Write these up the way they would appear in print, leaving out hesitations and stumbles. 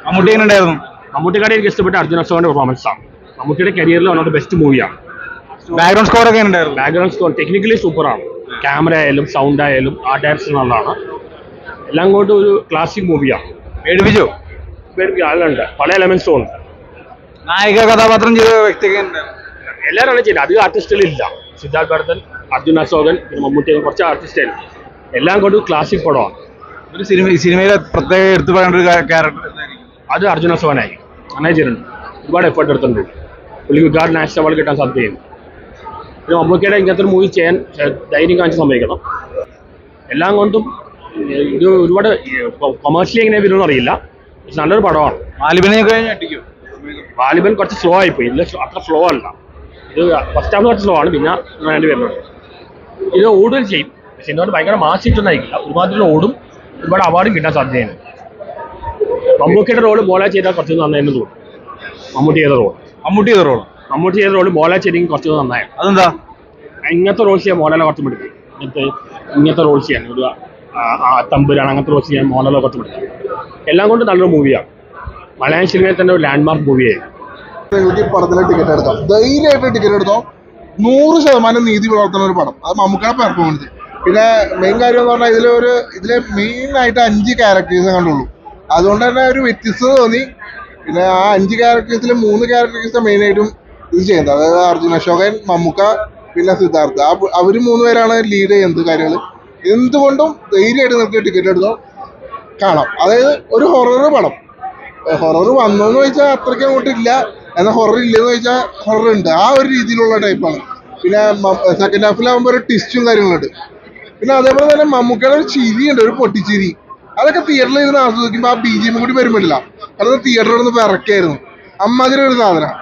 മമ്മൂട്ടി എങ്ങനെ ഉണ്ടായിരുന്നു? മമ്മൂട്ടിക്കാരെ എനിക്ക് ഇഷ്ടപ്പെട്ട അർജുൻ അശോകന്റെ പെർഫോമൻസ് ആണ്. മമ്മൂട്ടിയുടെ കരിയറിൽ വൺ ഓഫ് ദ ബെസ്റ്റ് മൂവിയാണ്. ബാക്ക്ഗ്രൗണ്ട് സ്കോർ ഒക്കെ ഉണ്ടായിരുന്നു. ബാക്ക്ഗ്രൗണ്ട് സ്കോർ ടെക്നിക്കലി സൂപ്പറാണ്. ക്യാമറ ആയാലും സൗണ്ട് ആയാലും ആ ഡയറക്ഷൻ നല്ലതാണ്. എല്ലാം കൊണ്ടും ഒരു ക്ലാസിക് മൂവിയാണ്. പേടിപ്പിച്ചോ? അതിലുണ്ട് പല എലമെന്റ്സും ഉണ്ട്. നായിക കഥാപാത്രം ചെയ്ത വ്യക്തിയൊക്കെ എല്ലാവരും ചെയ്യുന്നത്. അധികം ആർട്ടിസ്റ്റുകളില്ല. സിദ്ധാർത്ഥ് ഭരതൻ, അർജുൻ അശോകൻ, പിന്നെ മമ്മൂട്ടി, കുറച്ച് ആർട്ടിസ്റ്റുകൾ. എല്ലാം കൊണ്ടും ക്ലാസിക് പടമാണ്. ഒരു സിനിമയിലെ പ്രത്യേക എടുത്തു പറയേണ്ട ഒരു ക്യാരക്ടർ അത് അർജുൻ അശോകനായി നന്നായി ചെയ്തിട്ടുണ്ട്. ഒരുപാട് എഫേർട്ട് എടുത്തിട്ടുണ്ട്. പുള്ളിക്ക് ഗാർഡ് നാഷണൽ അവാർഡ് കിട്ടാൻ സാധ്യതയുണ്ട്. പിന്നെ മമ്മൂക്കയുടെ ഇങ്ങനത്തെ ഒരു മൂവി ചെയ്യാൻ ധൈര്യം കാണിച്ച് സമ്മതിക്കണം. എല്ലാം കൊണ്ടും ഇത് ഒരുപാട് കൊമേഴ്ഷ്യലി എങ്ങനെ വരുമെന്ന് അറിയില്ല. പക്ഷെ നല്ലൊരു പടമാണ്. വാലിബൻ കുറച്ച് സ്ലോ ആയിപ്പോയി. ഇതിൽ അത്ര ഫ്ലോ അല്ല. ഇത് ഫസ്റ്റ് ഹാഫ് കുറച്ച് സ്ലോ ആണ്. പിന്നെ വേണ്ടി വരുന്നത് ഇത് ഓടുകയും ചെയ്യും. പക്ഷെ എന്തുകൊണ്ട് ഭയങ്കര മാസിറ്റൊന്നും ആയിരിക്കില്ല. ഒരുപാട് ഓടും. ഒരുപാട് അവാർഡും കിട്ടാൻ സാധ്യതയുണ്ട്. മമ്മൂക്കയുടെ റോള് മോളെ ചെയ്താൽ കുറച്ച് നന്നായിരുന്നു തോന്നും. മമ്മൂട്ടി ചെയ്ത റോള് മോളെ ചെയ്തെങ്കിൽ കുറച്ച് നന്നായി. അതെന്താ? ഇങ്ങനത്തെ റോൾസ് ചെയ്യാൻ മോളെ കുറച്ച് പിടിക്കും. ഇങ്ങനത്തെ റോൾസ് ചെയ്യാൻ ഒരു തമ്പുരാണ് അങ്ങനത്തെ റോൾസ് ചെയ്യാൻ മോളെ കുറച്ച് പിടിക്കും. എല്ലാം കൊണ്ടും നല്ലൊരു മൂവിയാണ്. മലയാളം സിനിമയിൽ തന്നെ ഒരു ലാൻഡ്മാർക്ക് മൂവിയായിരുന്നു. പടത്തിന് ടിക്കറ്റ് എടുക്കാം, ധൈര്യമായിട്ട് ടിക്കറ്റ് എടുത്തോ. 100% നീതി പുലർത്തുന്ന ഒരു പടം. അത് മമ്മൂക്കയുടെ പെർഫോമൻസ്. പിന്നെ മെയിൻ കാര്യം എന്ന് പറഞ്ഞാൽ ഇതിലെ മെയിൻ ആയിട്ട് 5 ക്യാരക്ടേഴ്സ് കണ്ടുള്ളൂ. അതുകൊണ്ട് തന്നെ ഒരു വ്യത്യസ്തത തോന്നി. പിന്നെ ആ 5 ക്യാരക്ടേഴ്സിൽ 3 ക്യാരക്ടേഴ്സ് മെയിനായിട്ടും ഇത് ചെയ്യുന്നത്. അതായത് അർജുൻ അശോകൻ, മമ്മൂക്ക, പിന്നെ സിദ്ധാർത്ഥ്. അവർ 3 പേരാണ് ലീഡ് ചെയ്യുന്നത് കാര്യങ്ങൾ. എന്തുകൊണ്ടും ധൈര്യമായിട്ട് നിങ്ങൾക്ക് ടിക്കറ്റ് എടുത്തോ, കാണാം. അതായത് ഒരു ഹൊറർ പടം. ഹൊറർ വന്നോന്ന് ചോദിച്ചാൽ അത്രയ്ക്ക് അങ്ങോട്ടില്ല, എന്നാൽ ഹൊറർ ഇല്ലെന്ന് ചോദിച്ചാൽ ഹൊറർ ഉണ്ട്. ആ ഒരു രീതിയിലുള്ള ടൈപ്പാണ്. പിന്നെ സെക്കൻഡ് ഹാഫിലാകുമ്പോൾ ഒരു ട്വിസ്റ്റും കാര്യങ്ങളുണ്ട്. പിന്നെ അതേപോലെ തന്നെ മമ്മൂക്കയുടെ ഒരു ചിരിയുണ്ട്, ഒരു പൊട്ടിച്ചിരി. അതൊക്കെ തിയേറ്ററിൽ ഇരുന്ന് ആസ്വദിക്കുമ്പോൾ ആ BGM കൂടി വരുമ്പോഴില്ല, അതൊന്ന് തിയേറ്ററിൽ നിന്ന് ഇറക്കായിരുന്നു. അമ്മാതിരി ഒരു സാധനമാണ്.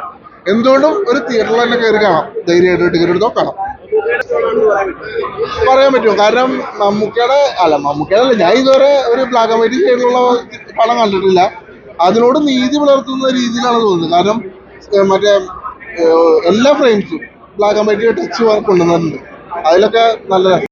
എന്തുകൊണ്ടും ഒരു തിയേറ്ററിൽ തന്നെ കയറി കാണാം. ധൈര്യമായിട്ട് ടിക്കറ്റ് എടുത്തോ, കാണാം. പറയാൻ പറ്റുമോ? കാരണം മമ്മൂക്കയുടെ ഞാൻ ഇതുവരെ ഒരു ബ്ലാക്ക് ആൻഡ് വൈറ്റ് ഷെയ്ഡിലുള്ള പടം കണ്ടിട്ടില്ല. അതിനോട് നീതി പുലർത്തുന്ന രീതിയിലാണ് തോന്നുന്നത്. കാരണം മറ്റേ എല്ലാ ഫ്രെയിംസും ബ്ലാക്ക് ആൻഡ് വൈറ്റ് ടച്ച് കൊണ്ടുവന്നിട്ടുണ്ട്. അതിലൊക്കെ നല്ല